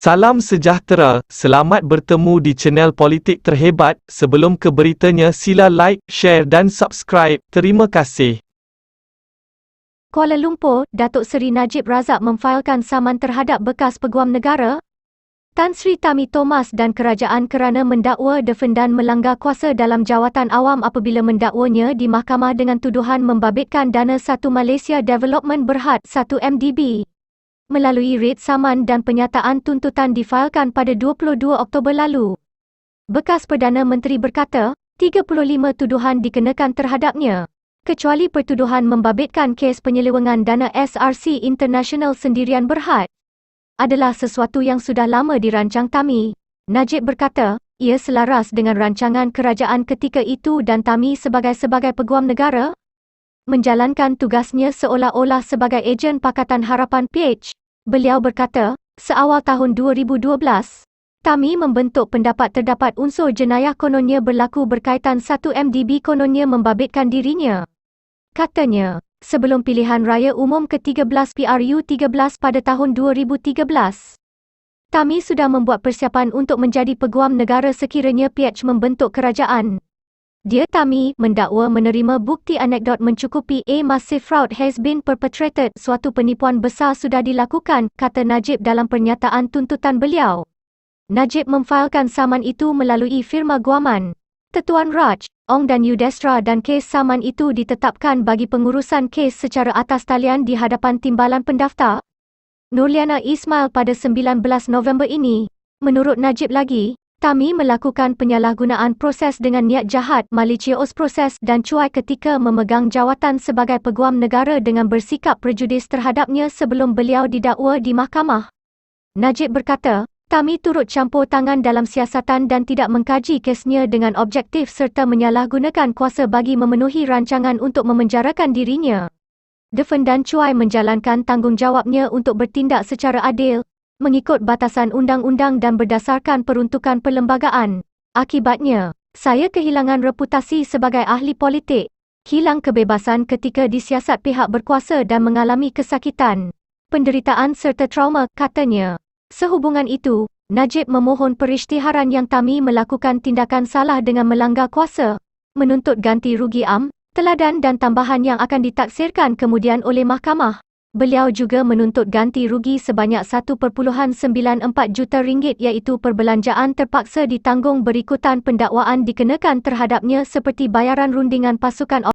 Salam sejahtera, selamat bertemu di channel Politik Terhebat. Sebelum ke beritanya, sila like, share dan subscribe. Terima kasih. Kuala Lumpur, Datuk Seri Najib Razak memfailkan saman terhadap bekas Peguam Negara Tan Sri Tami Thomas dan kerajaan kerana mendakwa defendan melanggar kuasa dalam jawatan awam apabila mendakwanya di mahkamah dengan tuduhan membabitkan dana Satu Malaysia Development Berhad 1 MDB. Melalui red saman dan penyataan tuntutan difailkan pada 22 Oktober lalu. Bekas Perdana Menteri berkata, 35 tuduhan dikenakan terhadapnya, kecuali pertuduhan membabitkan kes penyelewengan dana SRC International Sendirian Berhad. Adalah sesuatu yang sudah lama dirancang Tami. Najib berkata, ia selaras dengan rancangan kerajaan ketika itu dan Tami sebagai Peguam Negara menjalankan tugasnya seolah-olah sebagai ejen Pakatan Harapan PH. Beliau berkata, seawal tahun 2012, Tami membentuk pendapat terdapat unsur jenayah kononnya berlaku berkaitan 1 MDB kononnya membabitkan dirinya. Katanya, sebelum pilihan raya umum ke-13 PRU 13 pada tahun 2013, Tami sudah membuat persiapan untuk menjadi Peguam Negara sekiranya PH membentuk kerajaan. Dia Tami mendakwa menerima bukti anekdot mencukupi massive fraud has been perpetrated. Suatu penipuan besar sudah dilakukan, kata Najib dalam pernyataan tuntutan beliau. Najib memfailkan saman itu melalui firma guaman Tetuan Raj, Ong dan Yudestra dan kes saman itu ditetapkan bagi pengurusan kes secara atas talian di hadapan Timbalan Pendaftar Nurliana Ismail pada 19 November ini. Menurut Najib lagi, Tami melakukan penyalahgunaan proses dengan niat jahat, malicious proses dan cuai ketika memegang jawatan sebagai Peguam Negara dengan bersikap prejudis terhadapnya sebelum beliau didakwa di mahkamah. Najib berkata, Tami turut campur tangan dalam siasatan dan tidak mengkaji kesnya dengan objektif serta menyalahgunakan kuasa bagi memenuhi rancangan untuk memenjarakan dirinya. Defendan cuai menjalankan tanggungjawabnya untuk bertindak secara adil, mengikut batasan undang-undang dan berdasarkan peruntukan perlembagaan. Akibatnya, saya kehilangan reputasi sebagai ahli politik, hilang kebebasan ketika disiasat pihak berkuasa dan mengalami kesakitan, penderitaan serta trauma, katanya. Sehubungan itu, Najib memohon perisytiharan yang Tami melakukan tindakan salah dengan melanggar kuasa, menuntut ganti rugi teladan dan tambahan yang akan ditaksirkan kemudian oleh mahkamah. Beliau juga menuntut ganti rugi sebanyak 1.94 juta ringgit iaitu perbelanjaan terpaksa ditanggung berikutan pendakwaan dikenakan terhadapnya seperti bayaran rundingan pasukan